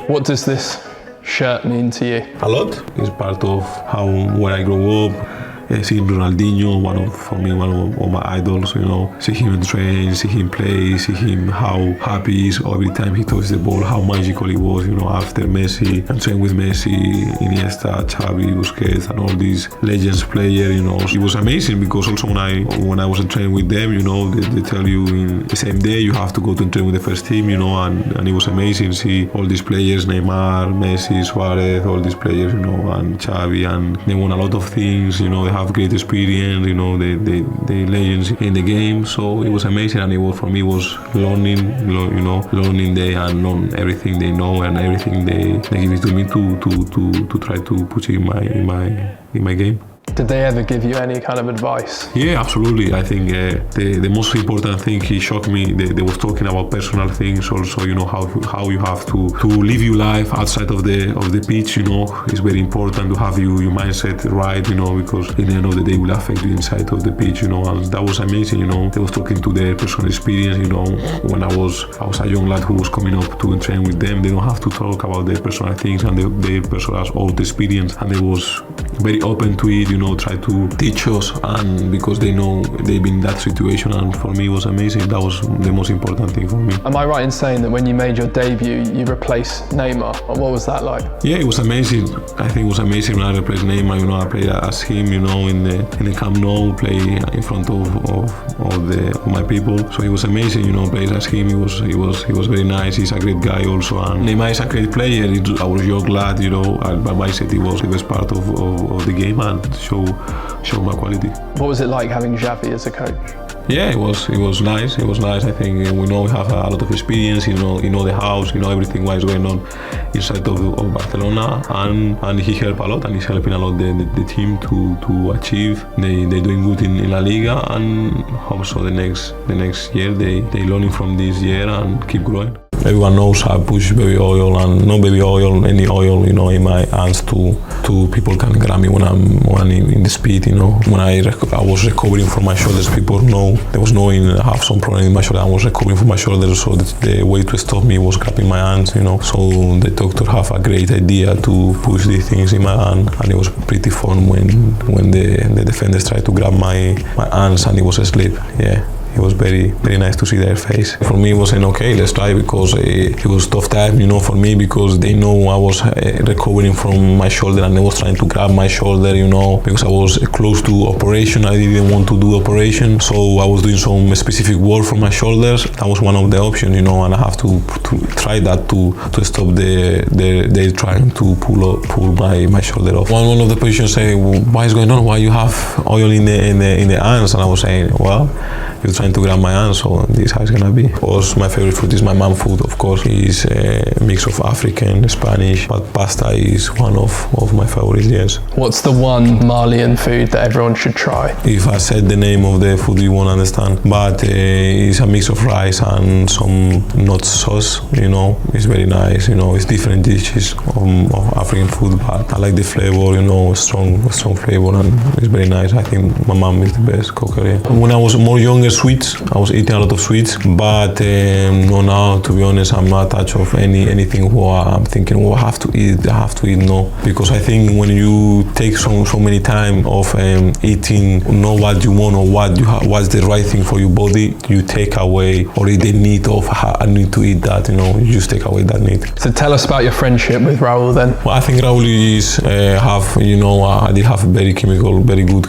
What does this shirt mean to you? A lot. It's part of how where I grew up. Seeing Ronaldinho, for me, one of my idols, see him train, see him play, see him how happy he is every time he touches the ball, how magical he was, after Messi, and train with Messi, Iniesta, Xavi, Busquets, and all these legends players, It was amazing because also when I was training with them, they tell you in the same day you have to go to train with the first team, and it was amazing see all these players, Neymar, Messi, Suarez, all these players, and Xavi, and they won a lot of things, they have great experience, the legends in the game. So it was amazing, and for me was learning they and learn everything they know and everything they give it to me to try to put it in my game. Did they ever give you any kind of advice? Yeah, absolutely. I think the most important thing he shocked me, they was talking about personal things also, how you have to live your life outside of the pitch, It's very important to have your mindset right, because at the end of the day will affect you inside of the pitch, and that was amazing, They was talking to their personal experience, when I was a young lad who was coming up to train with them. They don't have to talk about their personal things and their personal old experience, and they was very open to it, try to teach us, and because they know they've been in that situation, and for me it was amazing. That was the most important thing for me. Am I right in saying that when you made your debut, you replaced Neymar? What was that like? Yeah, it was amazing. I think it was amazing when I replaced Neymar. I played as him, in the Camp Nou, play in front of my people. So it was amazing, playing as him. He was very nice. He's a great guy also, and Neymar is a great player. I was a young lad, but my set was the best part of the game and show my quality. What was it like having Xavi as a coach? Yeah, it was nice. It was nice. I think we have a lot of experience. The house. Everything what is going on inside of Barcelona, and he helped a lot, and he's helping a lot the team to achieve. They're doing good in La Liga, and also the next year they learning from this year and keep growing. Everyone knows I push baby oil, and no baby oil, any oil, in my hands to people can grab me when I'm in the speed, When I was recovering from my shoulders, people know there was knowing I have some problem in my shoulder. I was recovering from my shoulders, so the way to stop me was grabbing my hands, So the doctor have a great idea to push these things in my hand, and it was pretty fun when the defenders tried to grab my hands and it was asleep. Yeah. It was very, very nice to see their face. For me, it was saying, okay, let's try, because it was tough time, for me, because they know I was recovering from my shoulder, and they was trying to grab my shoulder, because I was close to operation. I didn't want to do operation, so I was doing some specific work for my shoulders. That was one of the options, and I have to try that to stop they trying to pull my shoulder off. One of the patients say, well, what is going on? Why you have oil in the hands? And I was saying, well, you're trying to grab my hand, so this is how it's gonna be. Of course, my favorite food is my mom food, of course. It's a mix of African, Spanish, but pasta is one of my favorites, yes. What's the one Malian food that everyone should try? If I said the name of the food, you won't understand. But it's a mix of rice and some nut sauce, It's very nice, It's different dishes of African food, but I like the flavor, strong flavor, and it's very nice. I think my mom is the best cook. Yeah. When I was more younger, sweets. I was eating a lot of sweets, but no, now, to be honest, I'm not attached of anything where I'm thinking, I have to eat, no. Because I think when you take so many time of eating, know what you want or what's the right thing for your body, you take away already the need of, I need to eat that, you just take away that need. So tell us about your friendship with Raul then. Well, I think Raul is, I did have very good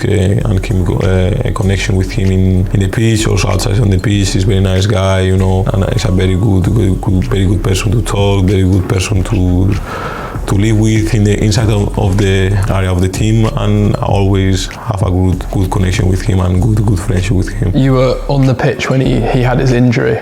connection with him in the pitch, also outside on the pitch. He's a very nice guy, and he's a very good person to talk, very good person to live with inside of the area of the team, and I always have a good connection with him and good friendship with him. You were on the pitch when he had his injury.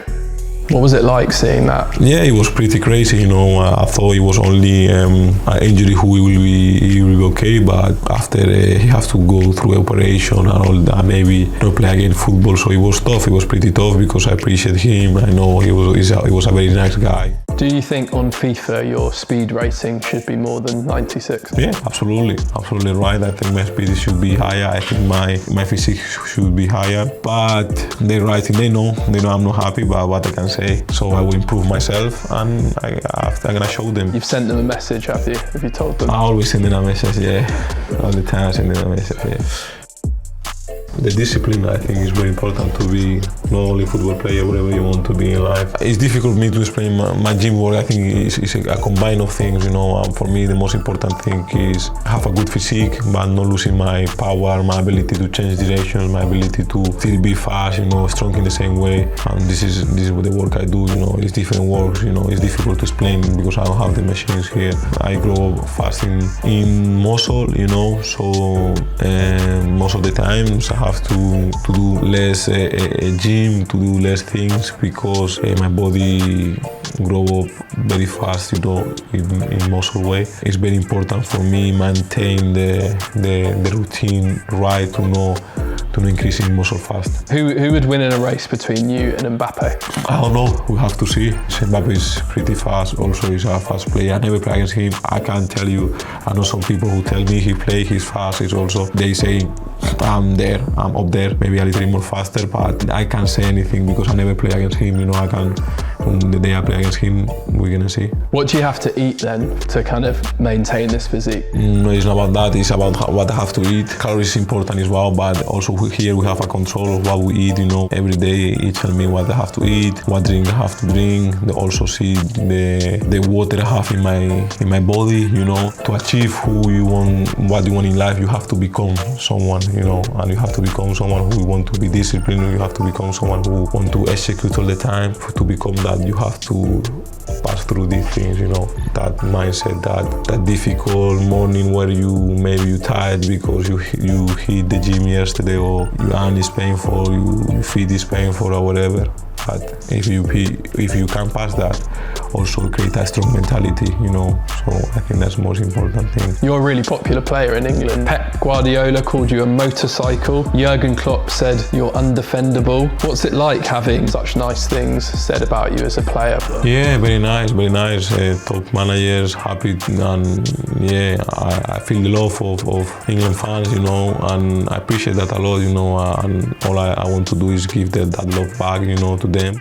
What was it like seeing that? Yeah, it was pretty crazy, I thought it was only an injury he will be okay, but after he has to go through operation and all that, maybe not play again football, so it was tough. It was pretty tough because I appreciate him. I know he was a very nice guy. Do you think on FIFA your speed rating should be more than 96? Yeah, absolutely right. I think my speed should be higher. I think my physique should be higher. But they're right, they know I'm not happy about what I can say. So I will improve myself, and I'm gonna show them. You've sent them a message, have you? Have you told them? I always send them a message, yeah. All the time send them a message, yeah. The discipline, I think, is very important to be not only a football player, whatever you want to be in life. It's difficult for me to explain my gym work. I think it's a combine of things, For me, the most important thing is have a good physique, but not losing my power, my ability to change direction, my ability to still be fast, strong in the same way. And this is what the work I do, It's different works, It's difficult to explain because I don't have the machines here. I grow fast in muscle, So most of the times I have to do less gym, to do less things because my body grow up very fast, in muscle way. It's very important for me maintain the routine right to increase in muscle fast. Who would win in a race between you and Mbappe? I don't know, we have to see. Mbappe is pretty fast, also he's a fast player. I never play against him, I can't tell you. I know some people who tell me he's fast, they say I'm up there, maybe a little bit more faster, but I can't say anything because I never play against him, the day I play against him, we're gonna see. What do you have to eat then to kind of maintain this physique? No, it's not about that, it's about what I have to eat. Calories is important as well, but also here we have a control of what we eat, Every day he tell me what I have to eat, what drink I have to drink. They also see the water I have in my body, To achieve who you want, what you want in life, you have to become someone, and you have to become someone who want to be disciplined, you have to become someone who want to execute all the time. To become that, you have to pass through these things, that mindset, that difficult morning where maybe you're tired because you hit the gym yesterday, or your hand is painful, your feet is painful, or whatever. But if you can pass that, also create a strong mentality, So I think that's the most important thing. You're a really popular player in England. Pep Guardiola called you a motorcycle. Jurgen Klopp said you're undefendable. What's it like having such nice things said about you as a player? Yeah, very nice. Top managers, happy, and yeah, I feel the love of England fans, and I appreciate that a lot, and all I want to do is give that love back, to them.